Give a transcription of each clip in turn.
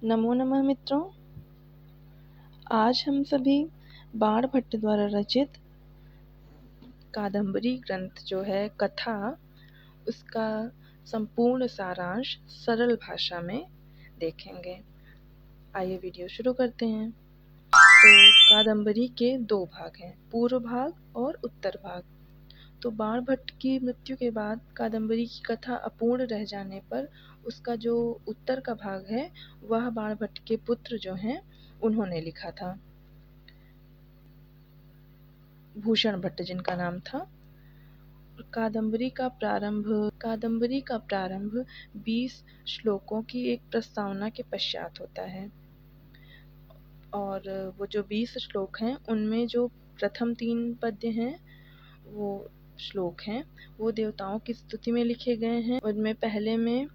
नमो नमः मित्रों। आज हम सभी बाणभट्ट द्वारा रचित कादम्बरी ग्रंथ जो है कथा, उसका संपूर्ण सारांश सरल भाषा में देखेंगे। आइए वीडियो शुरू करते हैं। तो कादम्बरी के दो भाग हैं, पूर्व भाग और उत्तर भाग। तो बाणभट्ट की मृत्यु के बाद कादम्बरी की कथा अपूर्ण रह जाने पर उसका जो उत्तर का भाग है वह बाणभट्ट के पुत्र जो हैं उन्होंने लिखा था, भूषण भट्ट जिनका नाम था। कादम्बरी का प्रारंभ 20 श्लोकों की एक प्रस्तावना के पश्चात होता है और वो जो 20 श्लोक हैं उनमें जो प्रथम 3 पद्य हैं वो श्लोक हैं वो देवताओं की स्तुति में लिखे गए हैं। उनमें पहले में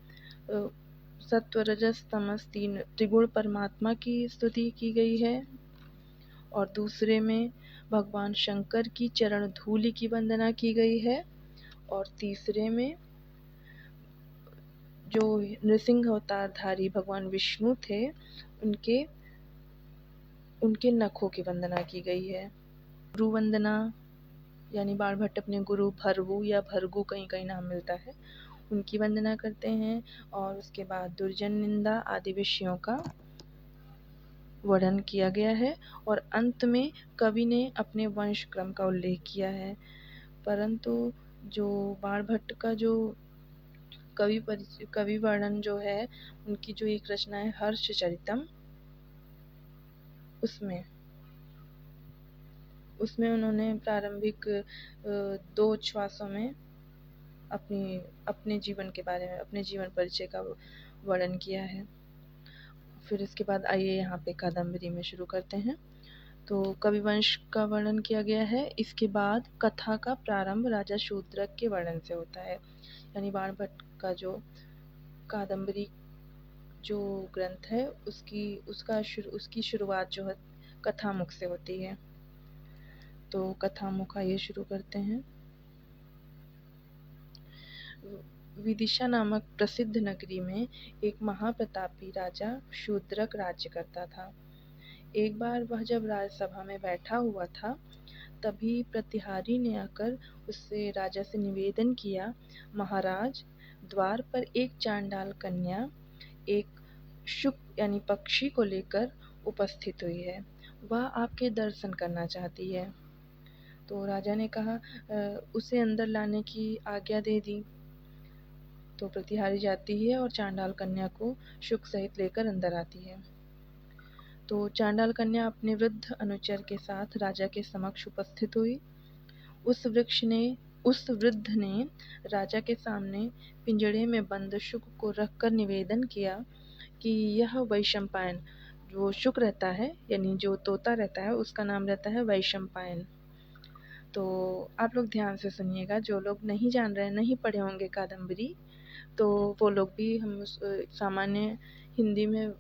सत्व रजस तमस 3 त्रिगुण परमात्मा की स्तुति की गई है और दूसरे में भगवान शंकर की चरण धूलि की वंदना की गई है और तीसरे में जो नृसिंह अवतारधारी भगवान विष्णु थे उनके नखों की वंदना की गई है। गुरु वंदना यानी बाणभट्ट अपने गुरु भरगु या भरगु कहीं कहीं नाम मिलता है, उनकी वंदना करते हैं और उसके बाद दुर्जन निंदा आदि विषयों का वर्णन किया गया है और अंत में कवि ने अपने वंश क्रम का उल्लेख किया है। परंतु जो बाणभट्ट का जो कवि वर्णन जो है, उनकी जो एक रचना है हर्षचरितम्, उसमें उन्होंने प्रारंभिक 2 उच्छ्वासों में अपने जीवन के बारे में, अपने जीवन परिचय का वर्णन किया है। फिर इसके बाद आइए यहाँ पे कादम्बरी में शुरू करते हैं। तो कविवंश का वर्णन किया गया है। इसके बाद कथा का प्रारंभ राजा शूद्रक के वर्णन से होता है, यानी बाणभट्ट का जो कादम्बरी जो ग्रंथ है उसकी शुरुआत जो है कथामुख से होती है। तो कथामुख आइए शुरू करते हैं। विदिशा नामक प्रसिद्ध नगरी में एक महाप्रतापी राजा शूद्रक राज्य करता था। एक बार वह जब राजसभा में बैठा हुआ था, तभी प्रतिहारी ने आकर उससे राजा से निवेदन किया, महाराज, द्वार पर एक चांडाल कन्या एक शुक यानी पक्षी को लेकर उपस्थित हुई है। वह आपके दर्शन करना चाहती है। तो राजा ने कहा, उसे अंदर लाने की आज्ञा दे दी। तो प्रतिहारी जाती है और चांडाल कन्या को शुक सहित लेकर अंदर आती है। तो चांडाल कन्या अपने वृद्ध अनुचर के साथ राजा के समक्ष उपस्थित हुई। उस वृद्ध ने राजा के सामने पिंजड़े में बंद शुक को रखकर निवेदन किया कि यह वैशंपायन, जो शुक रहता है यानी जो तोता रहता है उसका नाम रहता है वैशंपायन। तो आप लोग ध्यान से सुनिएगा, जो लोग नहीं जान रहे हैं, नहीं पढ़े होंगे कादम्बरी, तो वो लोग भी हम सामान्य हिंदी में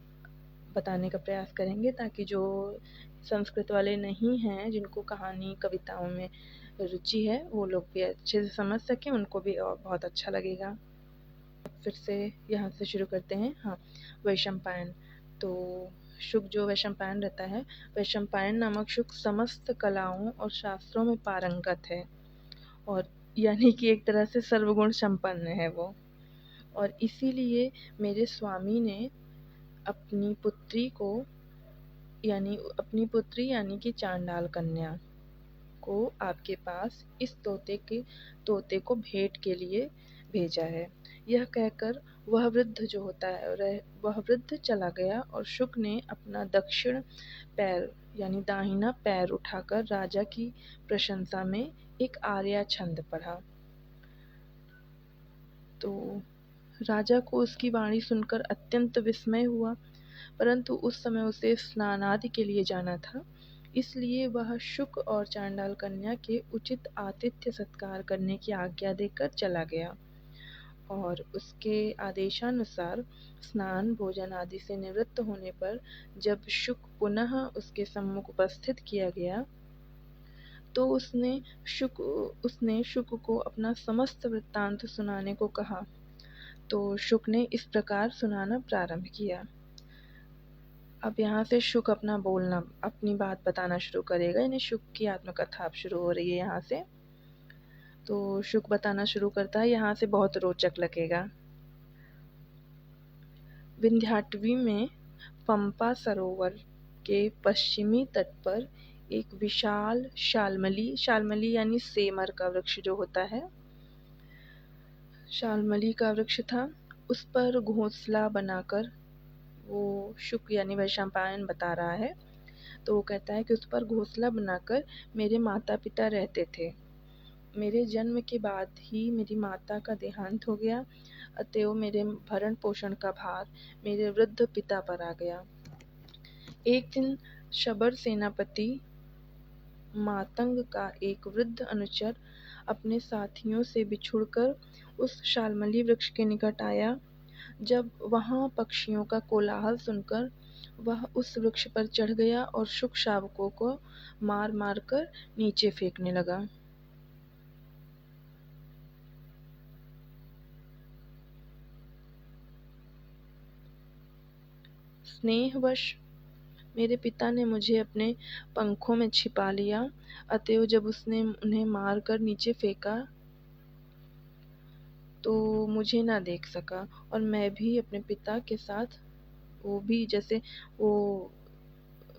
बताने का प्रयास करेंगे ताकि जो संस्कृत वाले नहीं हैं, जिनको कहानी कविताओं में रुचि है, वो लोग भी अच्छे से समझ सकें, उनको भी और बहुत अच्छा लगेगा। फिर से यहाँ से शुरू करते हैं। हाँ, वैशंपायन। तो शुक जो वैशंपायन रहता है, वैशंपायन नामक शुक समस्त कलाओं और शास्त्रों में पारंगत है और यानी कि एक तरह से सर्वगुण संपन्न है वो। और इसीलिए मेरे स्वामी ने अपनी पुत्री यानी कि चांडाल कन्या को आपके पास इस तोते को भेंट के लिए भेजा है। यह कहकर वह वृद्ध चला गया और शुक ने अपना दक्षिण पैर यानी दाहिना पैर उठाकर राजा की प्रशंसा में एक आर्या छंद पढ़ा। तो राजा को उसकी वाणी सुनकर अत्यंत विस्मय हुआ, परंतु उस समय उसे स्नानादि के लिए जाना था, इसलिए वह शुक और चांडाल कन्या के उचित आतिथ्य सत्कार करने की आज्ञा देकर चला गया और उसके आदेशानुसार स्नान भोजन आदि से निवृत्त होने पर जब शुक पुनः उसके सम्मुख उपस्थित किया गया, तो उसने शुक को अपना समस्त वृत्तांत सुनाने को कहा। तो शुक ने इस प्रकार सुनाना प्रारंभ किया। अब यहाँ से शुक अपना बोलना, अपनी बात बताना शुरू करेगा, यानी शुक की आत्मकथा अब शुरू हो रही है यहाँ से। तो शुक बताना शुरू करता है, यहाँ से बहुत रोचक लगेगा। विंध्याटवी में पंपा सरोवर के पश्चिमी तट पर एक विशाल शाल्मली यानी सेमर का वृक्ष जो होता है, शाल्मली का वृक्ष था। उस पर घोंसला बनाकर, वो शुक यानी वैशंपायन बता रहा है, तो वो कहता है कि उस पर घोंसला बनाकर मेरे माता पिता रहते थे। मेरे जन्म के बाद ही मेरी माता का देहांत हो गया, अतएव मेरे भरण पोषण का भार मेरे वृद्ध पिता पर आ गया। एक दिन शबर सेनापति मातंग का एक वृद्ध अनुचर अपने साथियों से बिछुड़कर उस शाल्मली वृक्ष के निकट आया। जब वहाँ पक्षियों का कोलाहल सुनकर वह उस वृक्ष पर चढ़ गया और शुक शावकों को मार मार कर नीचे फेंकने लगा। स्नेहवश मेरे पिता ने मुझे अपने पंखों में छिपा लिया, अतएव जब उसने उन्हें मार कर नीचे फेंका तो मुझे ना देख सका, और मैं भी अपने पिता के साथ, वो भी जैसे वो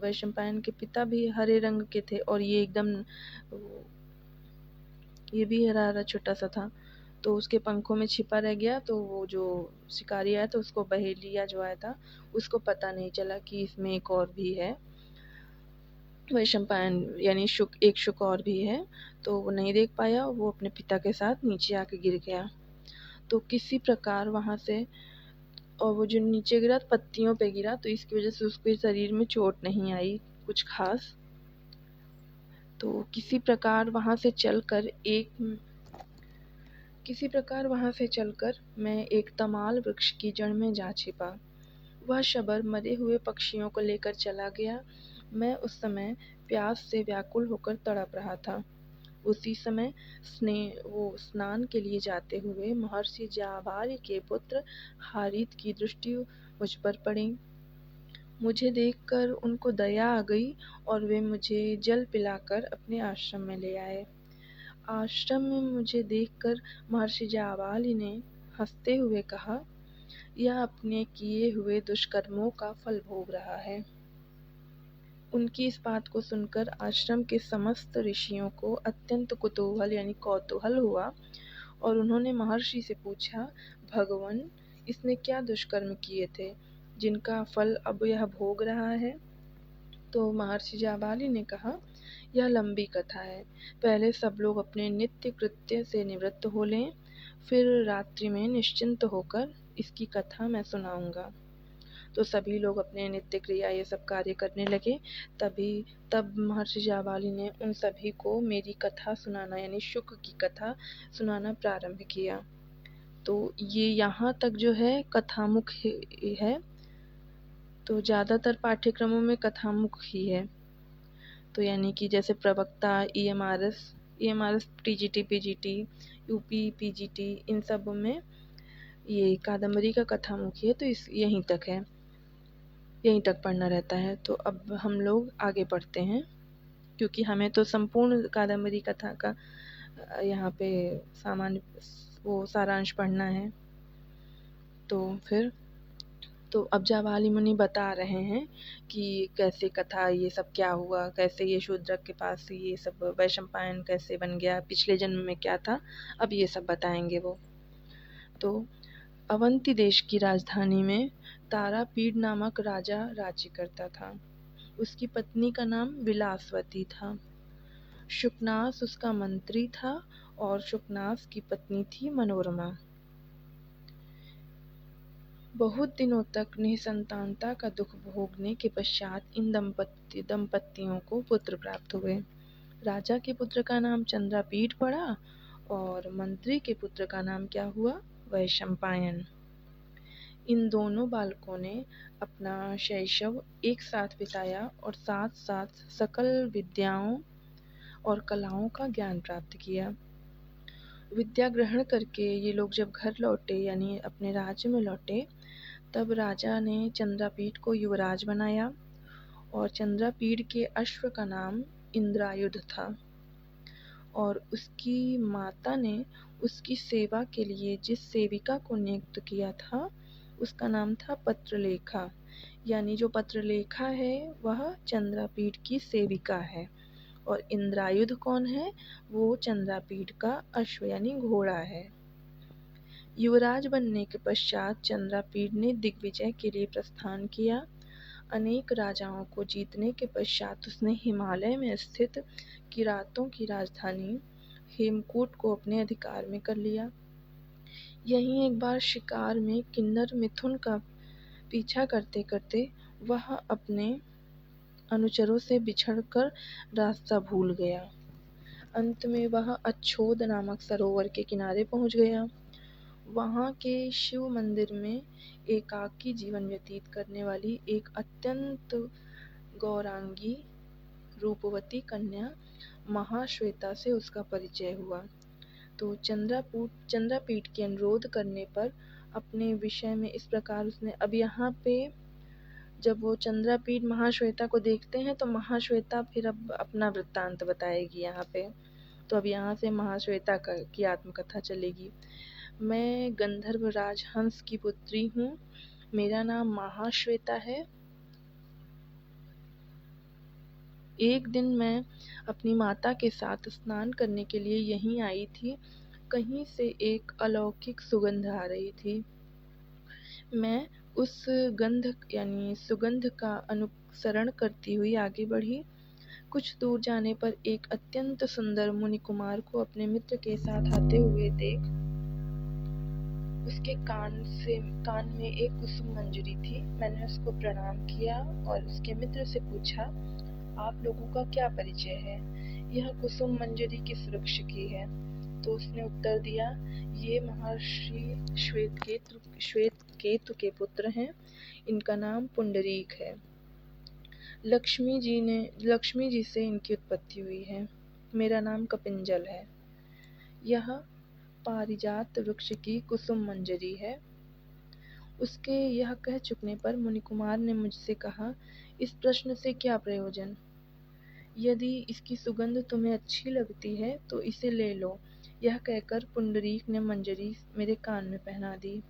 वैशंपायन के पिता भी हरे रंग के थे और ये एकदम, ये भी हरा हरा छोटा सा था, तो उसके पंखों में छिपा रह गया। तो वो जो शिकारी आया था, उसको बहेलिया जो आया था, उसको पता नहीं चला कि इसमें एक और भी है, वैशंपायन यानी शुक, एक शुक और भी है। तो वो नहीं देख पाया, वो अपने पिता के साथ नीचे आके गिर गया। तो किसी प्रकार वहाँ से, और वो जो नीचे गिरा पत्तियों पे गिरा, तो इसकी वजह से उसके शरीर में चोट नहीं आई कुछ खास। तो किसी प्रकार वहाँ से चलकर मैं एक तमाल वृक्ष की जड़ में जा छिपा। वह शबर मरे हुए पक्षियों को लेकर चला गया। मैं उस समय प्यास से व्याकुल होकर तड़प रहा था। उसी समय वो स्नान के लिए जाते हुए महर्षि जाबाली के पुत्र हारित की दृष्टि मुझ पर पड़ी। मुझे देखकर उनको दया आ गई और वे मुझे जल पिलाकर अपने आश्रम में ले आए। आश्रम में मुझे देखकर महर्षि जाबाली ने हंसते हुए कहा, यह अपने किए हुए दुष्कर्मों का फल भोग रहा है। उनकी इस बात को सुनकर आश्रम के समस्त ऋषियों को अत्यंत कुतूहल यानी कौतूहल हुआ, और उन्होंने महर्षि से पूछा, भगवन, इसने क्या दुष्कर्म किए थे जिनका फल अब यह भोग रहा है? तो महर्षि जाबाली ने कहा, यह लंबी कथा है। पहले सब लोग अपने नित्य कृत्य से निवृत्त हो लें, फिर रात्रि में निश्चिंत होकर इसकी कथा मैं सुनाऊंगा। तो सभी लोग अपने नित्य क्रिया ये सब कार्य करने लगे। तब महर्षि जाबाली ने उन सभी को मेरी कथा सुनाना यानी शुक की कथा सुनाना प्रारंभ किया। तो ये यहाँ तक जो है कथामुख है, तो ज़्यादातर पाठ्यक्रमों में कथामुख ही है। तो यानी कि जैसे प्रवक्ता, EMRS, TGT, PGT, UP, PGT, इन सब में ये कादम्बरी का कथामुख ही है। तो यहीं तक है, यहीं तक पढ़ना रहता है। तो अब हम लोग आगे पढ़ते हैं, क्योंकि हमें तो संपूर्ण कादम्बरी कथा का यहाँ पे सामान्य वो सारांश पढ़ना है। तो अब जाबाली मुनि बता रहे हैं कि कैसे कथा ये सब क्या हुआ, कैसे ये शूद्रक के पास ये सब वैशंपायन कैसे बन गया, पिछले जन्म में क्या था, अब ये सब बताएंगे वो। तो अवंती देश की राजधानी में तारापीड़ नामक राजा राज्य करता था। उसकी पत्नी का नाम विलासवती था। शुकनास उसका मंत्री था और शुकनास की पत्नी थी मनोरमा। बहुत दिनों तक निसंतानता का दुख भोगने के पश्चात इन दंपतियों को पुत्र प्राप्त हुए। राजा के पुत्र का नाम चंद्रापीठ पड़ा और मंत्री के पुत्र का नाम क्या हुआ? वैशंपायन। इन दोनों बालकों ने अपना शैशव एक साथ बिताया और साथ साथ सकल विद्याओं और कलाओं का ज्ञान प्राप्त किया। विद्या ग्रहण करके ये लोग जब घर लौटे यानी अपने राज्य में लौटे, तब राजा ने चंद्रापीठ को युवराज बनाया और चंद्रापीठ के अश्व का नाम इंद्रायुध था और उसकी माता ने उसकी सेवा के लिए जिस सेविका को नियुक्त किया था उसका नाम था पत्रलेखा। यानी जो पत्रलेखा है वह चंद्रापीठ की सेविका है और इंद्रायुध कौन है, वो चंद्रापीठ का अश्व यानी घोड़ा है। युवराज बनने के पश्चात चंद्रापीठ ने दिग्विजय के लिए प्रस्थान किया। अनेक राजाओं को जीतने के पश्चात उसने हिमालय में स्थित किरातों की राजधानी हेमकूट को अपने अधिकार में कर लिया। यहीं एक बार शिकार में किन्नर मिथुन का पीछा करते करते वह अपने अनुचरों से बिछड़कर रास्ता भूल गया। अंत में वह अच्छोद नामक सरोवर के किनारे पहुंच गया। वहां के शिव मंदिर में एकाकी जीवन व्यतीत करने वाली एक अत्यंत गौरांगी रूपवती कन्या महाश्वेता से उसका परिचय हुआ। तो चंद्रापीठ के अनुरोध करने पर अपने विषय में इस प्रकार उसने, अब यहाँ पे जब वो चंद्रापीठ महाश्वेता को देखते हैं तो महाश्वेता फिर अब अपना वृत्तांत बताएगी यहाँ पे। तो अब यहाँ से महाश्वेता की आत्मकथा चलेगी। मैं गंधर्व राज हंस की पुत्री हूँ, मेरा नाम महाश्वेता है। एक दिन मैं अपनी माता के साथ स्नान करने के लिए यहीं आई थी। कहीं से एक अलौकिक सुगंध आ रही थी। मैं उस गंध यानी सुगंध का अनुसरण करती हुई आगे बढ़ी। कुछ दूर जाने पर एक अत्यंत सुंदर मुनि कुमार को अपने मित्र के साथ आते हुए देख उसके कान में एक कुसुम मंजरी थी। मैंने उसको प्रणाम किया और उसके मित्र से पूछा, आप लोगों का क्या परिचय है? यह कुसुम मंजरी किस वृक्ष की है? तो उसने उत्तर दिया, ये महर्षि श्वेतकेतु के पुत्र हैं, इनका नाम पुंडरीक है। लक्ष्मी जी से इनकी उत्पत्ति हुई है। मेरा नाम कपिंजल है। यह पारिजात वृक्ष की कुसुम मंजरी है। उसके यह कह चुकने पर मुनिकुमार ने मुझसे कहा, इस प्रश्न से क्या प्रयोजन? यदि इसकी सुगंध तुम्हें अच्छी लगती है तो इसे ले लो। यह कहकर पुंडरीक ने मंजरी मेरे कान में पहना दी।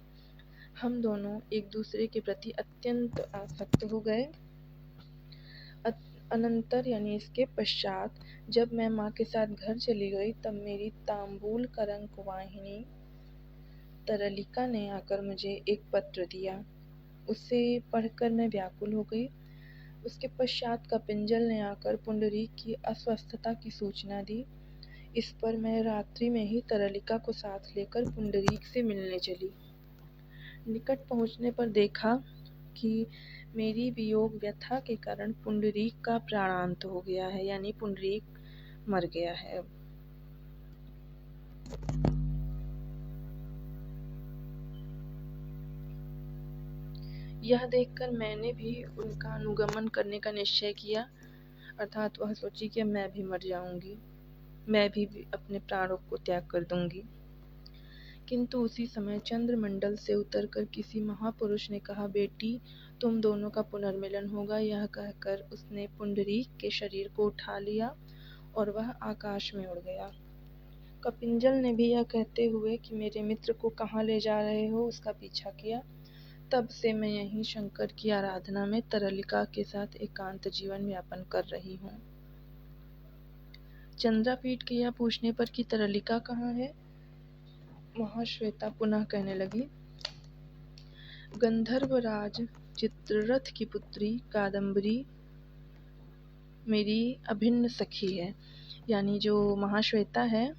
हम दोनों एक दूसरे के प्रति अत्यंत आसक्त हो गए। अनंतर यानी इसके पश्चात जब मैं माँ के साथ घर चली गई तब मेरी तांबूल करंक वाहिनी तरलिका ने आकर मुझे एक पत्र दिया। उसे पढ़कर मैं व्याकुल हो गई। उसके पश्चात कपिंजल ने आकर पुंडरीक की अस्वस्थता की सूचना दी। इस पर मैं रात्रि में ही तरलिका को साथ लेकर पुंडरीक से मिलने चली। निकट पहुंचने पर देखा कि मेरी वियोग व्यथा के कारण पुंडरीक का प्राणांत हो गया है, यानी पुंडरीक मर गया है। यह देखकर मैंने भी उनका अनुगमन करने का निश्चय किया, अर्थात वह सोची कि मैं भी मर जाऊंगी, मैं भी अपने प्राणों को त्याग कर दूंगी। किंतु उसी समय चंद्रमंडल से उतरकर किसी महापुरुष ने कहा, बेटी तुम दोनों का पुनर्मिलन होगा। यह कहकर उसने पुंडरीक के शरीर को उठा लिया और वह आकाश में उड़ गया। कपिंजल ने भी यह कहते हुए कि मेरे मित्र को कहाँ ले जा रहे हो उसका पीछा किया। तब से मैं यहीं शंकर की आराधना में तरलिका के साथ एकांत जीवन यापन कर रही हूँ। चंद्रापीठ के यह पूछने पर कि तरलिका कहाँ है, महाश्वेता पुनः कहने लगी, गंधर्वराज चित्ररथ की पुत्री कादम्बरी मेरी अभिन्न सखी है। यानी जो महाश्वेता है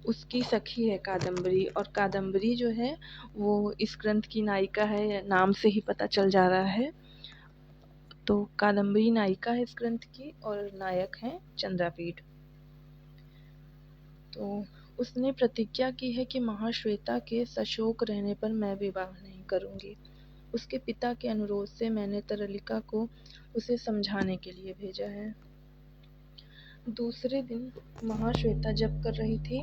उसकी सखी है कादम्बरी, और कादम्बरी जो है वो इस ग्रंथ की नायिका है, नाम से ही पता चल जा रहा है। तो कादम्बरी नायिका है इस ग्रंथ की और नायक है चंद्रापीठ। तो उसने प्रतिज्ञा की है कि महाश्वेता के सशोक रहने पर मैं विवाह नहीं करूंगी। उसके पिता के अनुरोध से मैंने तरलिका को उसे समझाने के लिए भेजा है। दूसरे दिन महाश्वेता जप कर रही थी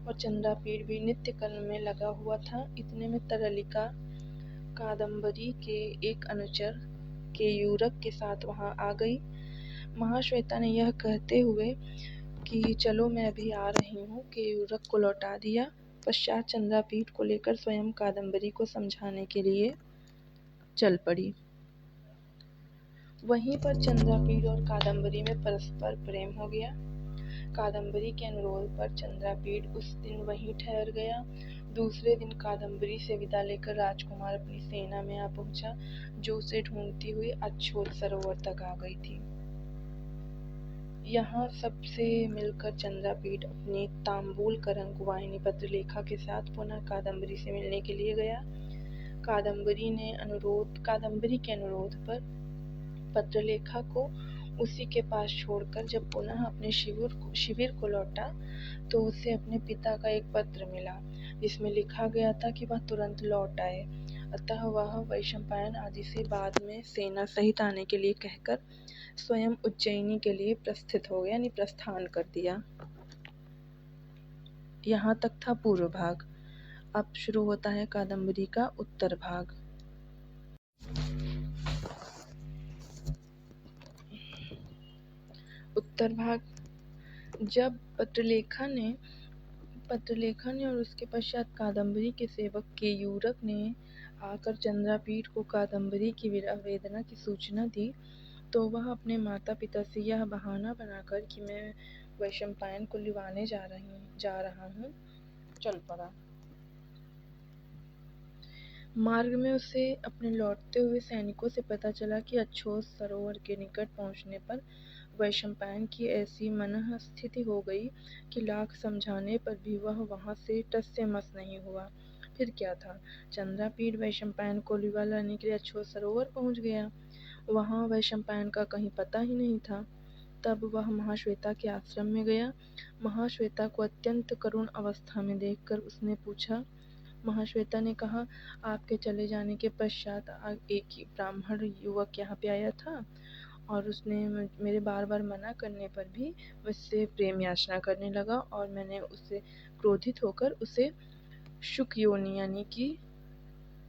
और चंद्रापीठ भी नित्य कर्म में लगा हुआ था। इतने में तरलिका कादम्बरी के एक अनुचर केयूरक के साथ वहां आ गई। महाश्वेता ने यह कहते हुए कि चलो मैं अभी आ रही हूँ, केयूरक को लौटा दिया। पश्चात चंद्रापीठ को लेकर स्वयं कादम्बरी को समझाने के लिए चल पड़ी। वहीं पर चंद्रापीठ और कादम्बरी में परस्पर प्रेम हो गया। कादम्बरी के अनुरोध पर चंद्रापीठ उस दिन वहीं ठहर गया। दूसरे दिन कादम्बरी से विदा लेकर राजकुमार अपनी सेना में आ पहुंचा, जो उसे ढूंढती हुई अछोत सरोवर तक आ गई थी। यहाँ सबसे मिलकर चंद्रापीठ अपनी तांबूल करंग वाहिनी पत्रलेखा के साथ पुनः कादम्बरी से मिलने के लिए गया। कादम्बरी के अनुरोध पर पत्रलेखा को उसी के पास छोड़कर जब पुनः अपने शिविर को लौटा, तो उसे अपने पिता का एक पत्र मिला, जिसमें लिखा गया था कि वह तुरंत लौट आए। अतः वह वैशंपायन आदि से बाद में सेना सहित आने के लिए कहकर स्वयं उज्जैनी के लिए प्रस्थित हो गया, यानी प्रस्थान कर दिया। यहाँ तक था पूर्व भाग। अब शुरू होता है कादम्बरी का उत्तर भाग। उत्तर भाग। जब पत्रलेखा ने और उसके पश्चात कादम्बरी के सेवक केयूरक ने आकर चंद्रापीठ को कादम्बरी की विरह वेदना की सूचना दी, तो वह अपने माता पिता से यह बहाना बनाकर कि मैं वैशंपायन को लिवाने जा रहा हूँ, चल पड़ा। मार्ग में उसे अपने लौटते हुए सैनिकों से पता चला कि अछोत सरोवर के निकट पहुंचने पर वैशंपायन की ऐसी मनःस्थिति हो गई कि लाख समझाने पर भी वह वहां से टस से मस नहीं हुआ। फिर क्या था, चंद्रापीठ वैशंपायन को लिवा लाने के लिए अछोत सरोवर पहुंच गया। वहां वैशंपायन का कहीं पता ही नहीं था। तब वह महाश्वेता के आश्रम में गया। महाश्वेता को अत्यंत करुण अवस्था में देखकर उसने पूछा। महाश्वेता ने कहा, आपके चले जाने के पश्चात एक ब्राह्मण युवक यहाँ पे आया था और उसने मेरे बार बार मना करने पर भी मुझसे प्रेम याचना करने लगा, और मैंने उससे क्रोधित होकर उसे शुक योनि यानी कि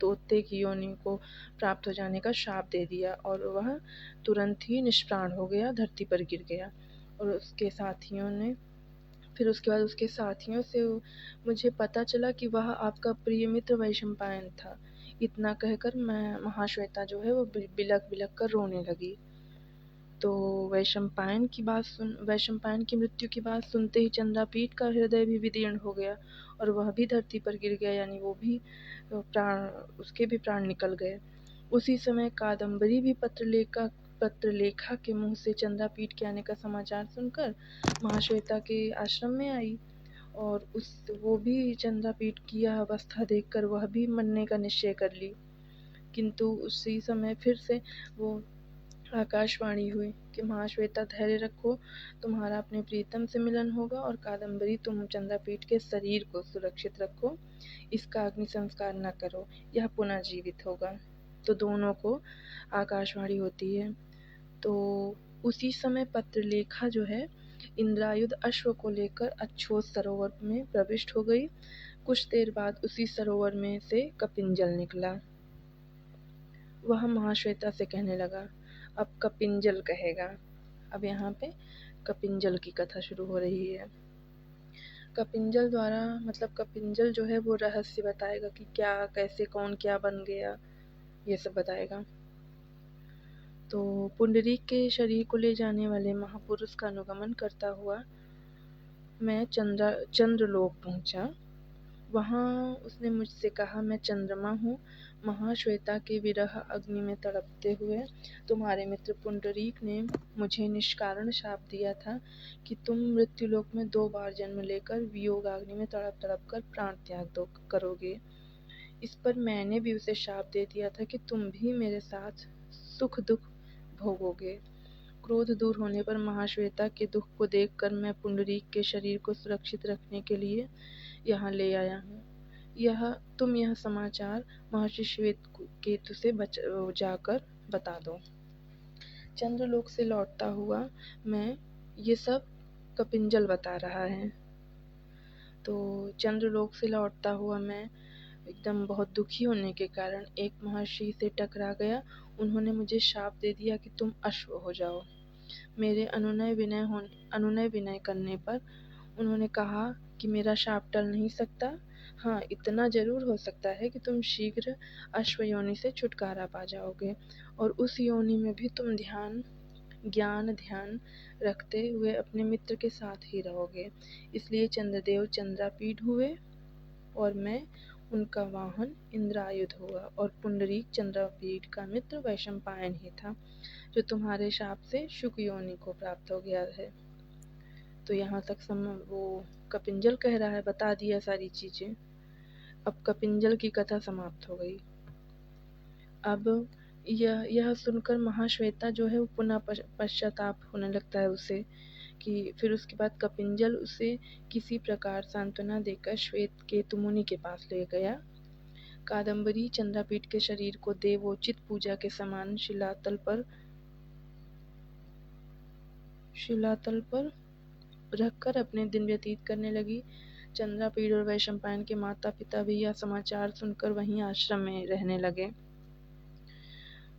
तोते की योनि को प्राप्त हो जाने का शाप दे दिया, और वह तुरंत ही निष्प्राण हो गया, धरती पर गिर गया। और फिर उसके बाद उसके साथियों से मुझे पता चला कि वह आपका प्रिय मित्र वैशंपायन था। इतना कहकर मैं महाश्वेता जो है वो बिलक बिलक कर रोने लगी। तो वैशंपायन की मृत्यु की बात सुनते ही चंद्रापीठ का हृदय भी विदीर्ण हो गया, और वह भी धरती पर गिर गया, यानी उसके भी प्राण निकल गए। उसी समय कादम्बरी भी पत्रलेखा के मुंह से चंद्रापीठ के आने का समाचार सुनकर महाश्वेता के आश्रम में आई, और वो भी चंद्रापीठ की यह अवस्था देखकर वह भी मरने का निश्चय कर ली। किंतु उसी समय फिर से वो आकाशवाणी हुई कि महाश्वेता धैर्य रखो, तुम्हारा अपने प्रीतम से मिलन होगा, और कादम्बरी तुम चंद्रापीठ के शरीर को सुरक्षित रखो, इसका अग्नि संस्कार न करो, यह पुनः जीवित होगा। तो दोनों को आकाशवाणी होती है। तो उसी समय पत्रलेखा जो है इंद्रायुध अश्व को लेकर अछोत सरोवर में प्रविष्ट हो गई। कुछ देर बाद उसी सरोवर में से कपिंजल निकला। वह महाश्वेता से कहने लगा, अब कपिंजल कहेगा। अब यहाँ पे कपिंजल की कथा शुरू हो रही है। कपिंजल जो है वो रहस्य बताएगा कि क्या कैसे कौन क्या बन गया, ये सब बताएगा। तो पुंडरीक के शरीर को ले जाने वाले महापुरुष का अनुगमन करता हुआ मैं चंद्रलोक पहुंचा। वहाँ उसने मुझसे कहा, मैं चंद्रमा हूँ, महाश्वेता के विरह अग्नि में तड़पते हुए तुम्हारे मित्र पुंडरीक ने मुझे निष्कारण शाप दिया था कि तुम मृत्युलोक में 2 बार जन्म लेकर वियोगाग्नि में तड़प तड़प कर प्राण त्याग करोगे। इस पर मैंने भी उसे शाप दे दिया था कि तुम भी मेरे साथ सुख दुख भोगोगे। क्रोध दूर होने पर महाश्वेता के दुख को देखकर मैं पुंडरीक के शरीर को सुरक्षित रखने के लिए यहाँ ले आया हूँ। यह समाचार महर्षि श्वेतकेतु से जाकर बता दो। चंद्रलोक से लौटता हुआ मैं, ये सब कपिंजल बता रहा है। तो चंद्रलोक से लौटता हुआ मैं एकदम बहुत दुखी होने के कारण एक महर्षि से टकरा गया। उन्होंने मुझे शाप दे दिया कि तुम अश्व हो जाओ। मेरे अनुनय विनय करने पर उन्होंने कहा कि मेरा शाप टल नहीं सकता। हाँ, इतना ज़रूर हो सकता है कि तुम शीघ्र अश्व योनि से छुटकारा पा जाओगे और उस योनि में भी तुम ध्यान रखते हुए अपने मित्र के साथ ही रहोगे। इसलिए चंद्रदेव चंद्रापीठ हुए और मैं उनका वाहन इंद्रायुध हुआ और पुंडरीक चंद्रापीठ का मित्र वैशंपायन ही था, जो तुम्हारे शाप से शुक योनि को प्राप्त हो गया है। तो यहाँ तक वो कपिंजल कह रहा है, बता दिया सारी चीज़ें। अब कपिंजल की कथा समाप्त हो गई। अब यह सुनकर महाश्वेता जो है वो पुनः पश्चाताप होने लगता है उसे, कि फिर उसके बाद कपिंजल उसे किसी प्रकार सांत्वना देकर श्वेत केतु मुनि के पास ले गया। कादम्बरी चंद्रापीठ के शरीर को देवोचित पूजा के समान शिलातल पर रखकर अपने दिन व्यतीत करने लगी। चंद्रापीठ और वैशंपायन के माता पिता भी यह समाचार सुनकर वहीं आश्रम में रहने लगे।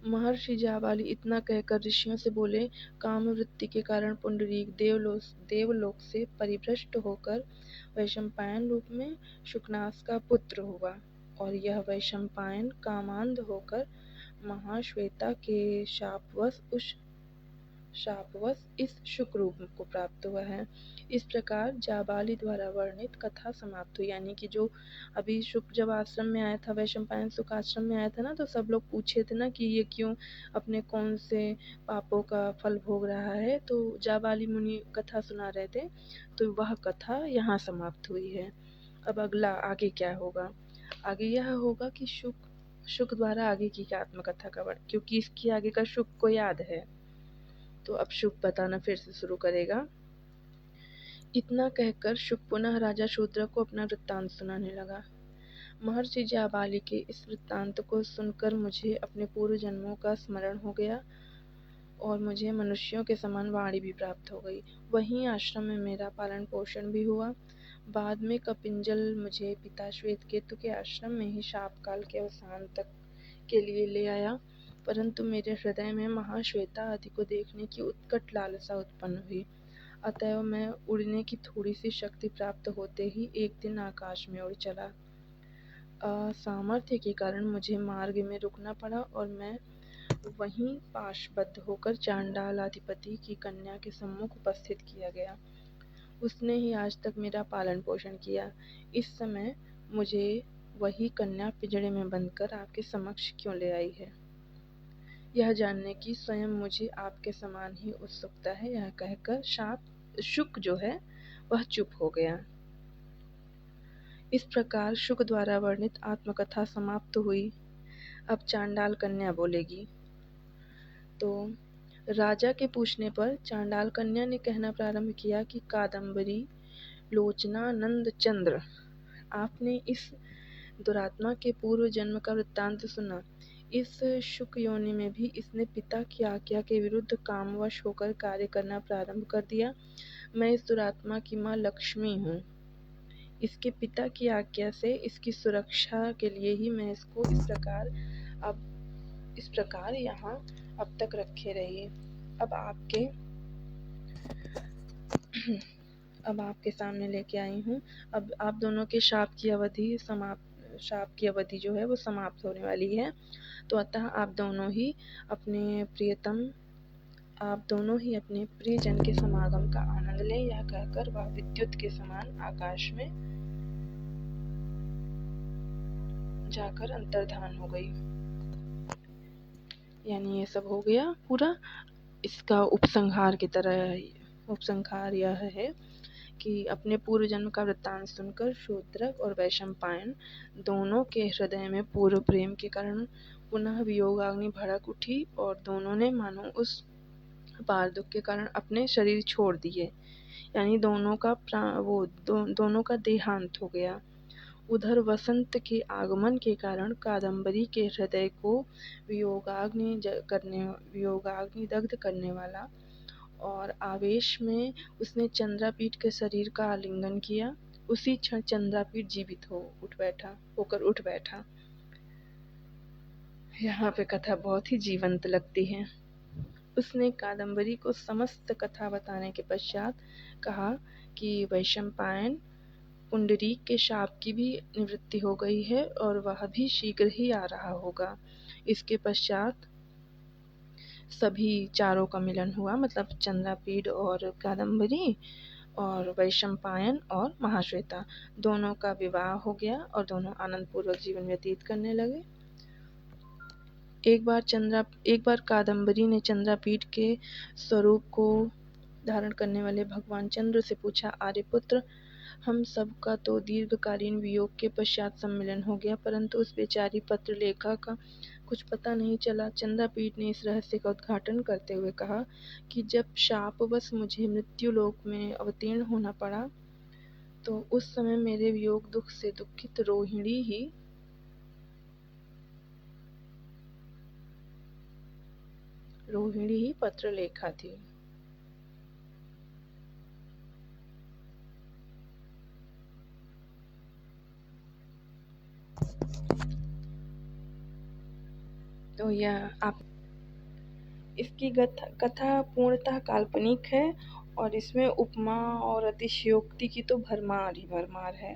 महर्षि जाबाली इतना कहकर ऋषियों से बोले, काम वृत्ति के कारण पुंडरीक देवलोक से परिभ्रष्ट होकर वैशंपायन रूप में शुकनास का पुत्र हुआ और यह वैशंपायन कामांध होकर महाश्वेता के शापवश इस शुक रूप को प्राप्त हुआ है। इस प्रकार जाबाली द्वारा वर्णित कथा समाप्त हुई। यानी कि जो अभी शुक जब आश्रम में आया था, वैशंपायन शुक आश्रम में आया था ना, तो सब लोग पूछे थे ना कि ये क्यों अपने कौन से पापों का फल भोग रहा है, तो जाबाली मुनि कथा सुना रहे थे, तो वह कथा यहाँ समाप्त हुई है। अब अगला आगे क्या होगा? आगे यह होगा कि शुक द्वारा आगे की आत्मकथा का वर्णन, क्योंकि इसकी आगे का शुक को याद है, तो अब शुक बताना फिर से शुरू करेगा। इतना कहकर शुक पुनः राजा शूद्रक को अपना वृत्तांत सुनाने लगा। महर्षि जाबाली के इस वृत्तांत को सुनकर मुझे अपने पूर्व जन्मों का स्मरण हो गया और मुझे मनुष्यों के समान वाणी भी प्राप्त हो गई। वहीं आश्रम में मेरा पालन पोषण भी हुआ। बाद में कपिंजल मुझे पिता श्वेतकेतु के आश्रम में ही शाप काल के अवसान तक के लिए ले आया, परंतु मेरे हृदय में महाश्वेता आदि को देखने की उत्कट लालसा उत्पन्न हुई। अतएव मैं उड़ने की थोड़ी सी शक्ति प्राप्त होते ही एक दिन आकाश में उड़ चला। असामर्थ्य के कारण मुझे मार्ग में रुकना पड़ा और मैं वहीं पाशबद्ध होकर चांडाल अधिपति की कन्या के सम्मुख उपस्थित किया गया। उसने ही आज तक मेरा पालन पोषण किया। इस समय मुझे वही कन्या पिंजड़े में बंधकर आपके समक्ष क्यों ले आई है, यह जानने की स्वयं मुझे आपके समान ही उत्सुकता है। यह कहकर शुक जो है वह चुप हो गया। इस प्रकार शुक द्वारा वर्णित आत्मकथा समाप्त हुई। अब चांडाल कन्या बोलेगी। तो राजा के पूछने पर चांडाल कन्या ने कहना प्रारंभ किया कि कादम्बरी लोचनानंद चंद्र, आपने इस दुरात्मा के पूर्व जन्म का वृत्तांत सुना। इस शुक योनि में भी इसने पिता की आज्ञा के विरुद्ध कामवश होकर कार्य करना प्रारंभ कर दिया। मैं इस दुरात्मा की माँ लक्ष्मी हूँ। इसके पिता की आज्ञा से इसकी सुरक्षा के लिए ही मैं इसको इस प्रकार यहाँ अब तक रखे रही। अब आपके सामने लेके आई हूँ। अब आप दोनों के शाप की अवधि जो है वो समाप्त होने वाली है। तो अतः आप दोनों ही अपने प्रियजन के समागम का आनंद लें। यह कहकर वह विद्युत के समान आकाश में जाकर अंतर्धान हो गई। यानी ये सब हो गया पूरा। इसका उपसंहार यह है कि अपने पूर्व जन्म का वृत्तांत सुनकर शूद्रक और वैशंपायन दोनों के हृदय में पूर्व प्रेम के कारण पुनः वियोगाग्नि भड़क उठी और दोनों ने मानो उस अपार दुख के कारण अपने शरीर छोड़ दिए। यानी दोनों का देहांत हो गया। उधर वसंत के आगमन के कारण कादम्बरी के हृदय को वियोगाग्नि दग्ध करने वाला और आवेश में उसने चंद्रापीठ के शरीर का आलिंगन किया उसी क्षण चंद्रापीठ जीवित होकर उठ बैठा। यहाँ पे कथा बहुत ही जीवंत लगती है। उसने कादम्बरी को समस्त कथा बताने के पश्चात कहा कि वैशंपायन पुंडरीक के शाप की भी निवृत्ति हो गई है और वह भी शीघ्र ही आ रहा होगा। इसके पश्चात सभी चारों का मिलन हुआ, मतलब चंद्रापीठ और कादम्बरी और वैशंपायन और महाश्वेता, दोनों का विवाह हो गया और दोनों आनंद पूर्वक जीवन व्यतीत करने लगे। एक बार कादम्बरी ने चंद्रापीठ के स्वरूप को धारण करने वाले भगवान चंद्र से पूछा, आर्यपुत्र, हम सबका तो दीर्घकालीन वियोग के पश्चात सम्मिलन हो गया, परंतु उस बेचारी पत्रलेखा का कुछ पता नहीं चला। चंद्रापीठ ने इस रहस्य का उद्घाटन करते हुए कहा कि जब शापवश मुझे मृत्यु लोक में अवतीर्ण होना पड़ा, तो उस समय मेरे वियोग दुख से दुखित रोहिणी ही पत्रलेखा थी। तो यह आप इसकी कथा पूर्णतः काल्पनिक है और इसमें उपमा और अतिशयोक्ति की तो भरमार ही भरमार है।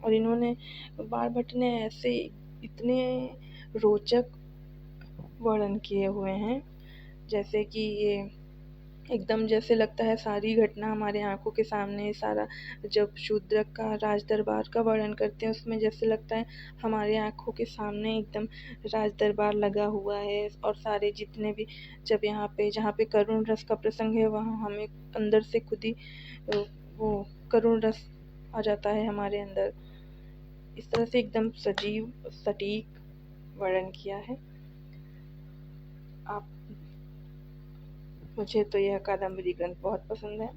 और इन्होंने बाण भट्ट ने ऐसे इतने रोचक वर्णन किए हुए हैं, जैसे कि ये एकदम जैसे लगता है सारी घटना हमारे आंखों के सामने, सारा जब शूद्रक का राज दरबार का वर्णन करते हैं उसमें जैसे लगता है हमारे आंखों के सामने एकदम राज दरबार लगा हुआ है। और सारे जितने भी, जब यहाँ पे जहाँ पे करुण रस का प्रसंग है वहाँ हमें अंदर से खुद ही वो करुण रस आ जाता है हमारे अंदर। इस तरह से एकदम सजीव सटीक वर्णन किया है। आप मुझे तो यह कादम्बरी ग्रंथ बहुत पसंद है।